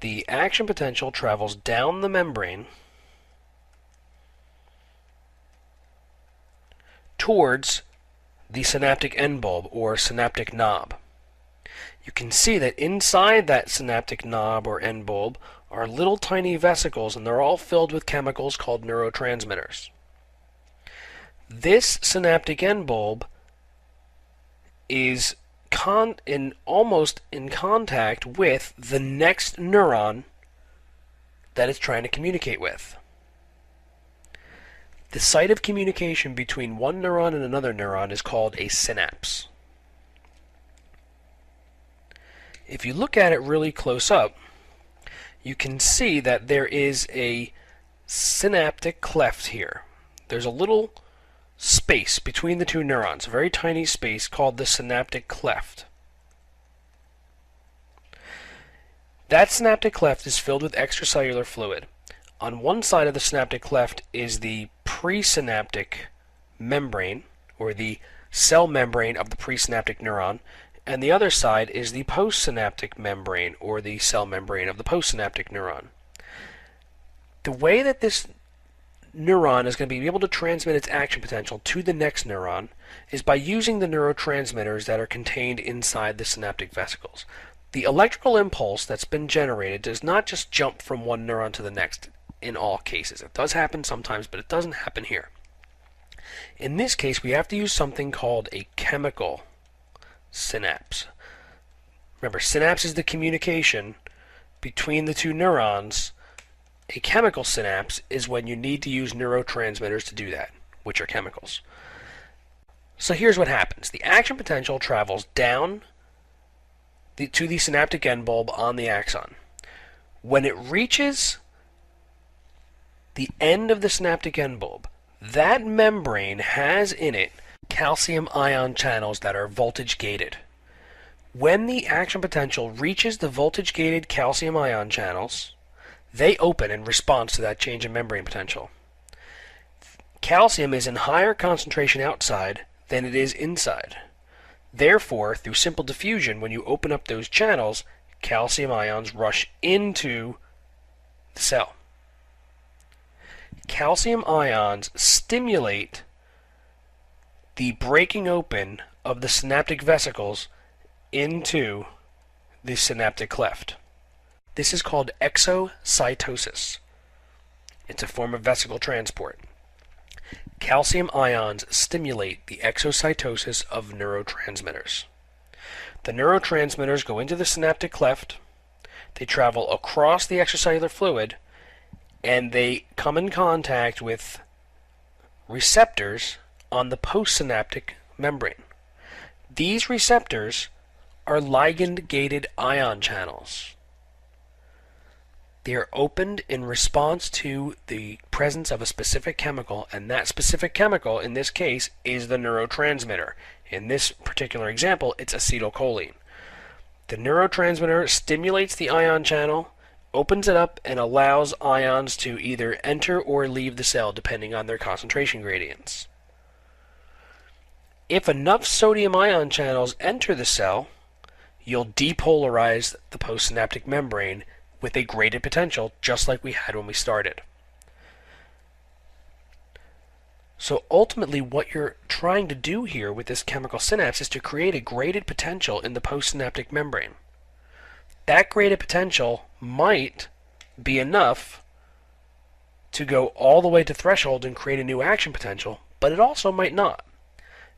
the action potential travels down the membrane towards the synaptic end bulb or synaptic knob. You can see that inside that synaptic knob or end bulb are little tiny vesicles, and they're all filled with chemicals called neurotransmitters. This synaptic end bulb is almost in contact with the next neuron that it's trying to communicate with. The site of communication between one neuron and another neuron is called a synapse. If you look at it really close up, you can see that there is a synaptic cleft here. There's a little space between the two neurons, a very tiny space called the synaptic cleft. That synaptic cleft is filled with extracellular fluid. On one side of the synaptic cleft is the presynaptic membrane, or the cell membrane of the presynaptic neuron, and the other side is the postsynaptic membrane, or the cell membrane of the postsynaptic neuron. The way that this neuron is going to be able to transmit its action potential to the next neuron is by using the neurotransmitters that are contained inside the synaptic vesicles. The electrical impulse that's been generated does not just jump from one neuron to the next in all cases. It does happen sometimes, but it doesn't happen here. In this case, we have to use something called a chemical synapse. Remember, synapse is the communication between the two neurons. A chemical synapse is when you need to use neurotransmitters to do that, which are chemicals. So here's what happens. The action potential travels down to the synaptic end bulb on the axon. When it reaches the end of the synaptic end bulb, that membrane has in it calcium ion channels that are voltage gated. When the action potential reaches the voltage gated calcium ion channels, they open in response to that change in membrane potential. Calcium is in higher concentration outside than it is inside. Therefore, through simple diffusion, when you open up those channels, calcium ions rush into the cell. Calcium ions stimulate the breaking open of the synaptic vesicles into the synaptic cleft. This is called exocytosis. It's a form of vesicle transport. Calcium ions stimulate the exocytosis of neurotransmitters. The neurotransmitters go into the synaptic cleft, they travel across the extracellular fluid, and they come in contact with receptors on the postsynaptic membrane. These receptors are ligand-gated ion channels. They are opened in response to the presence of a specific chemical, and that specific chemical, in this case, is the neurotransmitter. In this particular example, it's acetylcholine. The neurotransmitter stimulates the ion channel, opens it up, and allows ions to either enter or leave the cell, depending on their concentration gradients. If enough sodium ion channels enter the cell, you'll depolarize the postsynaptic membrane with a graded potential, just like we had when we started. So ultimately, what you're trying to do here with this chemical synapse is to create a graded potential in the postsynaptic membrane. That graded potential might be enough to go all the way to threshold and create a new action potential, but it also might not.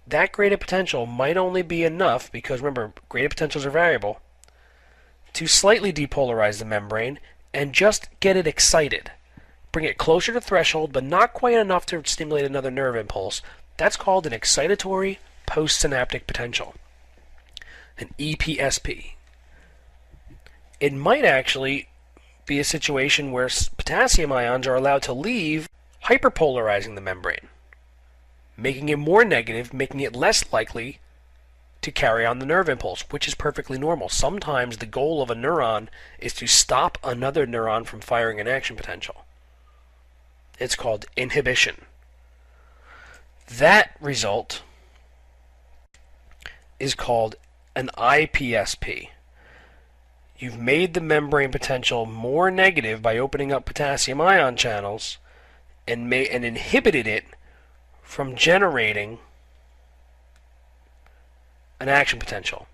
That graded potential might only be enough, because remember, graded potentials are variable, to slightly depolarize the membrane and just get it excited. Bring it closer to threshold, but not quite enough to stimulate another nerve impulse. That's called an excitatory postsynaptic potential, an EPSP. It might actually be a situation where potassium ions are allowed to leave, hyperpolarizing the membrane, making it more negative, making it less likely to carry on the nerve impulse, which is perfectly normal. Sometimes the goal of a neuron is to stop another neuron from firing an action potential. It's called inhibition. That result is called an IPSP. You've made the membrane potential more negative by opening up potassium ion channels and inhibited it from generating an action potential.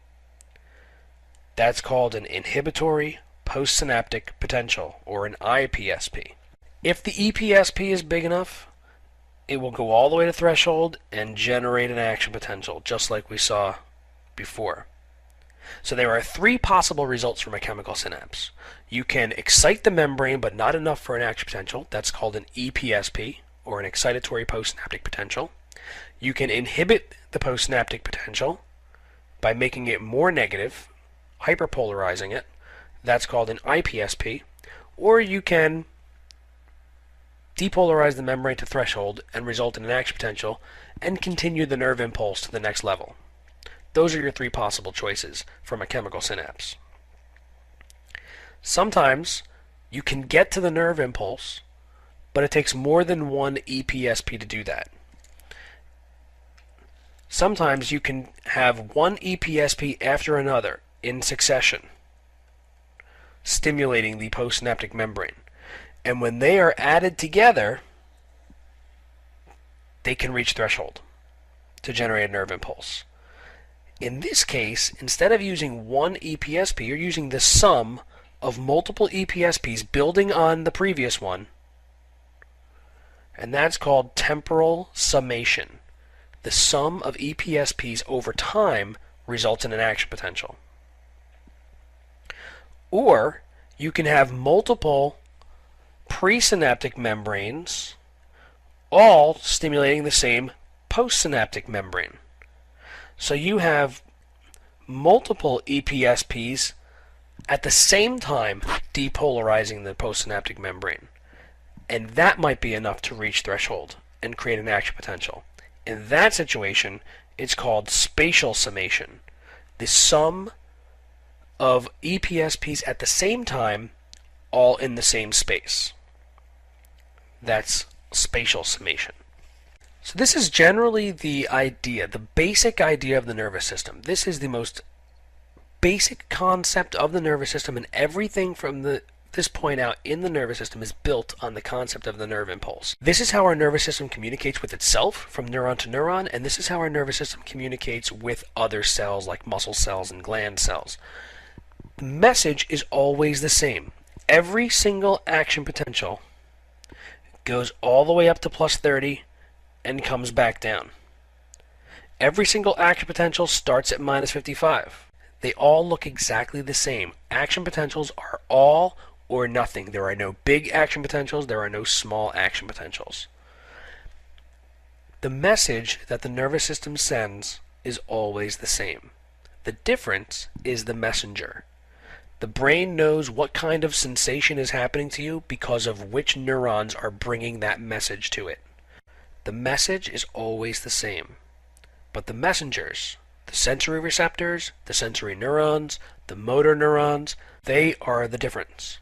That's called an inhibitory postsynaptic potential, or an IPSP. If the EPSP is big enough, it will go all the way to threshold and generate an action potential, just like we saw before. So there are three possible results from a chemical synapse. You can excite the membrane, but not enough for an action potential. That's called an EPSP, or an excitatory postsynaptic potential. You can inhibit the postsynaptic potential by making it more negative, hyperpolarizing it. That's called an IPSP. Or you can depolarize the membrane to threshold and result in an action potential and continue the nerve impulse to the next level. Those are your three possible choices from a chemical synapse. Sometimes you can get to the nerve impulse, but it takes more than one EPSP to do that. Sometimes you can have one EPSP after another in succession, stimulating the postsynaptic membrane. And when they are added together, they can reach threshold to generate a nerve impulse. In this case, instead of using one EPSP, you're using the sum of multiple EPSPs building on the previous one, and that's called temporal summation. The sum of EPSPs over time results in an action potential. Or you can have multiple presynaptic membranes all stimulating the same postsynaptic membrane. So you have multiple EPSPs at the same time depolarizing the postsynaptic membrane. And that might be enough to reach threshold and create an action potential. In that situation, it's called spatial summation. The sum of EPSPs at the same time, all in the same space. That's spatial summation. So this is generally the idea, the basic idea of the nervous system. This is the most basic concept of the nervous system, and everything from this point out in the nervous system is built on the concept of the nerve impulse. This is how our nervous system communicates with itself from neuron to neuron, and this is how our nervous system communicates with other cells like muscle cells and gland cells. The message is always the same. Every single action potential goes all the way up to plus 30 and comes back down. Every single action potential starts at minus 55. They all look exactly the same. Action potentials are all or nothing. There are no big action potentials. There are no small action potentials. The message that the nervous system sends is always the same. The difference is the messenger. The brain knows what kind of sensation is happening to you because of which neurons are bringing that message to it. The message is always the same, but the messengers, the sensory receptors, the sensory neurons, the motor neurons, they are the difference.